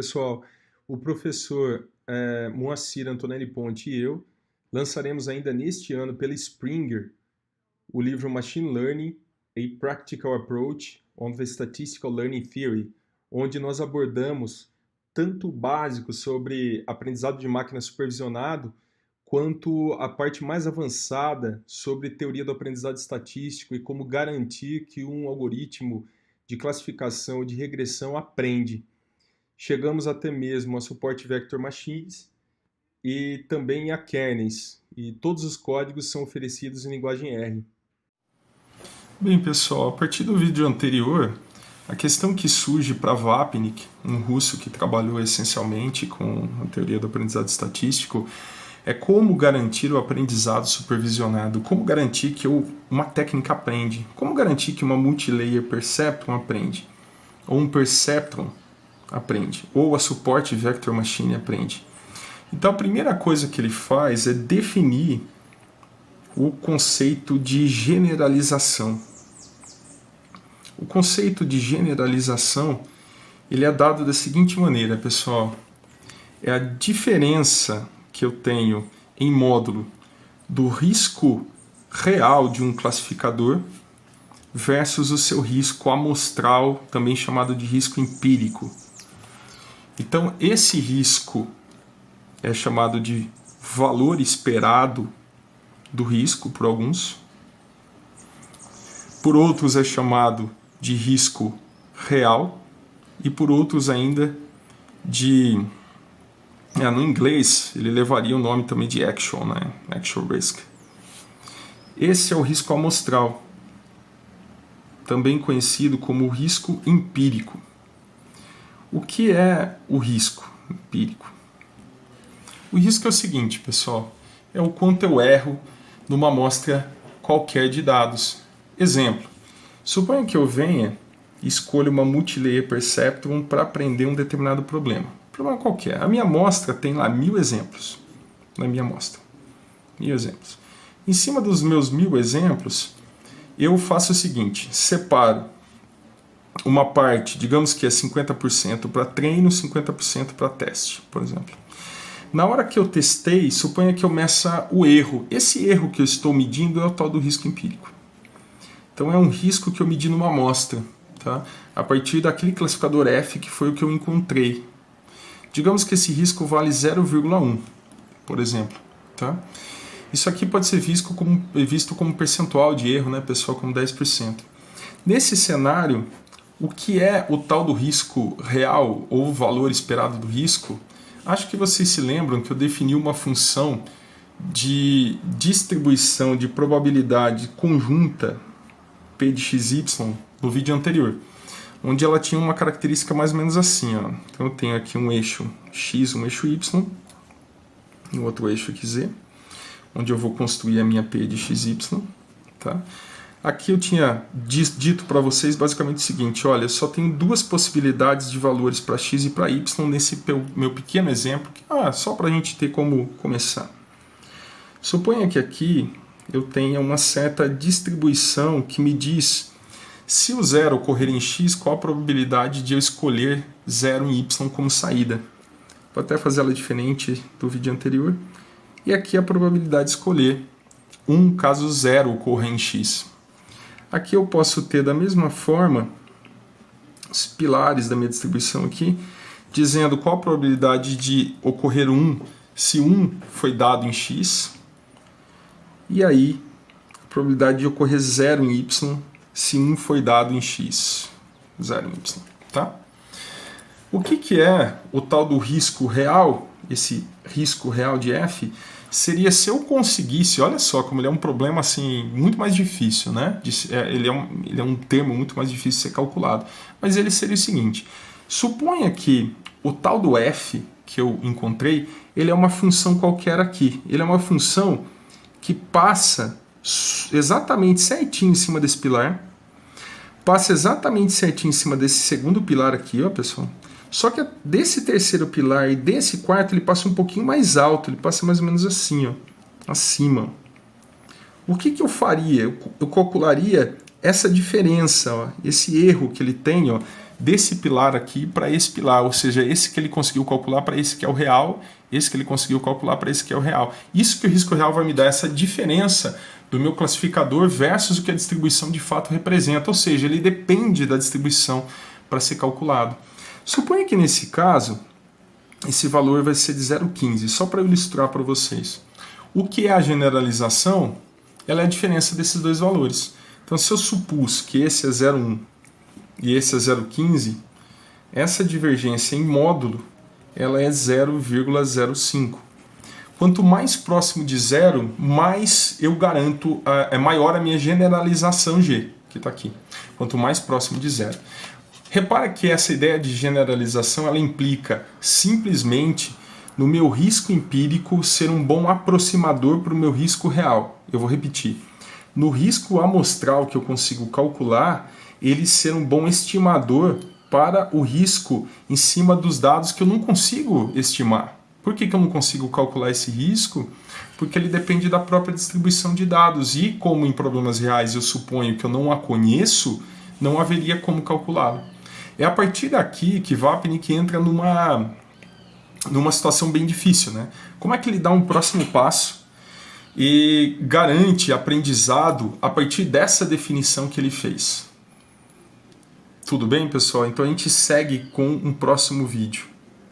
Pessoal, o professor Moacir Antonelli Ponte e eu lançaremos ainda neste ano pela Springer o livro Machine Learning: A Practical Approach on the Statistical Learning Theory, onde nós abordamos tanto o básico sobre aprendizado de máquina supervisionado, quanto a parte mais avançada sobre teoria do aprendizado estatístico e como garantir que um algoritmo de classificação e de regressão aprende. Chegamos até mesmo a suporte Vector Machines e também a kernels, e todos os códigos são oferecidos em linguagem R. Bem, pessoal, a partir do vídeo anterior, a questão que surge para Vapnik, um russo que trabalhou essencialmente com a teoria do aprendizado estatístico, é como garantir o aprendizado supervisionado, como garantir que uma técnica aprende, como garantir que uma multilayer perceptron aprende, ou um perceptron aprende, ou a support vector machine aprende. Então a primeira coisa que ele faz é definir o conceito de generalização. O conceito de generalização ele é dado da seguinte maneira, pessoal. É a diferença que eu tenho em módulo do risco real de um classificador versus o seu risco amostral, também chamado de risco empírico. Então, esse risco é chamado de valor esperado do risco por alguns. Por outros é chamado de risco real e por outros ainda de... no inglês ele levaria o nome também de actual, né? Actual risk. Esse é o risco amostral, também conhecido como risco empírico. O que é o risco empírico? O risco é o seguinte, pessoal, é o quanto eu erro numa amostra qualquer de dados. Exemplo, suponha que eu venha e escolha uma multilayer perceptron para aprender um determinado problema. Problema qualquer. A minha amostra tem lá 1000 exemplos. Na minha amostra. 1000 exemplos. Em cima dos meus 1000 exemplos, eu faço o seguinte, separo uma parte, digamos que é 50% para treino, 50% para teste, por exemplo. Na hora que eu testei, suponha que eu meça o erro. Esse erro que eu estou medindo é o tal do risco empírico. Então é um risco que eu medi numa amostra, tá? A partir daquele classificador F que foi o que eu encontrei. Digamos que esse risco vale 0,1, por exemplo. Tá? Isso aqui pode ser visto como percentual de erro, né, pessoal, como 10%. Nesse cenário, o que é o tal do risco real ou o valor esperado do risco? Acho que vocês se lembram que eu defini uma função de distribuição de probabilidade conjunta P de xy no vídeo anterior, onde ela tinha uma característica mais ou menos assim. Ó. Então eu tenho aqui um eixo x, um eixo y, e outro eixo aqui z, onde eu vou construir a minha P de xy. Tá? Aqui eu tinha dito para vocês basicamente o seguinte, olha, eu só tenho duas possibilidades de valores para x e para y nesse meu pequeno exemplo, só para a gente ter como começar. Suponha que aqui eu tenha uma certa distribuição que me diz se o zero ocorrer em x, qual a probabilidade de eu escolher zero em y como saída. Vou até fazer ela diferente do vídeo anterior. E aqui a probabilidade de escolher 1 caso zero ocorra em x. Aqui eu posso ter da mesma forma os pilares da minha distribuição aqui, dizendo qual a probabilidade de ocorrer 1 se 1 foi dado em x. E aí a probabilidade de ocorrer zero em y se 1 foi dado em x, 0 em y, tá? O que é o tal do risco real, esse risco real de f, seria se eu conseguisse, olha só como ele é um problema assim, muito mais difícil, né? Ele é um termo muito mais difícil de ser calculado, mas ele seria o seguinte, suponha que o tal do f que eu encontrei, ele é uma função qualquer aqui, ele é uma função que passa exatamente certinho em cima desse pilar, passa exatamente certinho em cima desse segundo pilar aqui, ó, pessoal. Só que desse terceiro pilar e desse quarto ele passa um pouquinho mais alto, ele passa mais ou menos assim, ó, acima. O que eu faria? Eu calcularia essa diferença, ó, esse erro que ele tem, ó, desse pilar aqui para esse pilar, ou seja, esse que ele conseguiu calcular para esse que é o real, esse que ele conseguiu calcular para esse que é o real. Isso que o risco real vai me dar, essa diferença do meu classificador versus o que a distribuição de fato representa, ou seja, ele depende da distribuição para ser calculado. Suponha que nesse caso, esse valor vai ser de 0,15, só para ilustrar para vocês. O que é a generalização? Ela é a diferença desses dois valores. Então, se eu supus que esse é 0,1 e esse é 0,15, essa divergência em módulo ela é 0,05. Quanto mais próximo de zero, mais eu garanto, é maior a minha generalização G, que está aqui. Quanto mais próximo de zero. Repara que essa ideia de generalização ela implica simplesmente no meu risco empírico ser um bom aproximador para o meu risco real. Eu vou repetir. No risco amostral que eu consigo calcular, ele ser um bom estimador para o risco em cima dos dados que eu não consigo estimar. Por que eu não consigo calcular esse risco? Porque ele depende da própria distribuição de dados. E como em problemas reais eu suponho que eu não a conheço, não haveria como calculá-lo. É a partir daqui que Vapnik entra numa situação bem difícil, né? Como é que ele dá um próximo passo e garante aprendizado a partir dessa definição que ele fez? Tudo bem, pessoal? Então a gente segue com um próximo vídeo.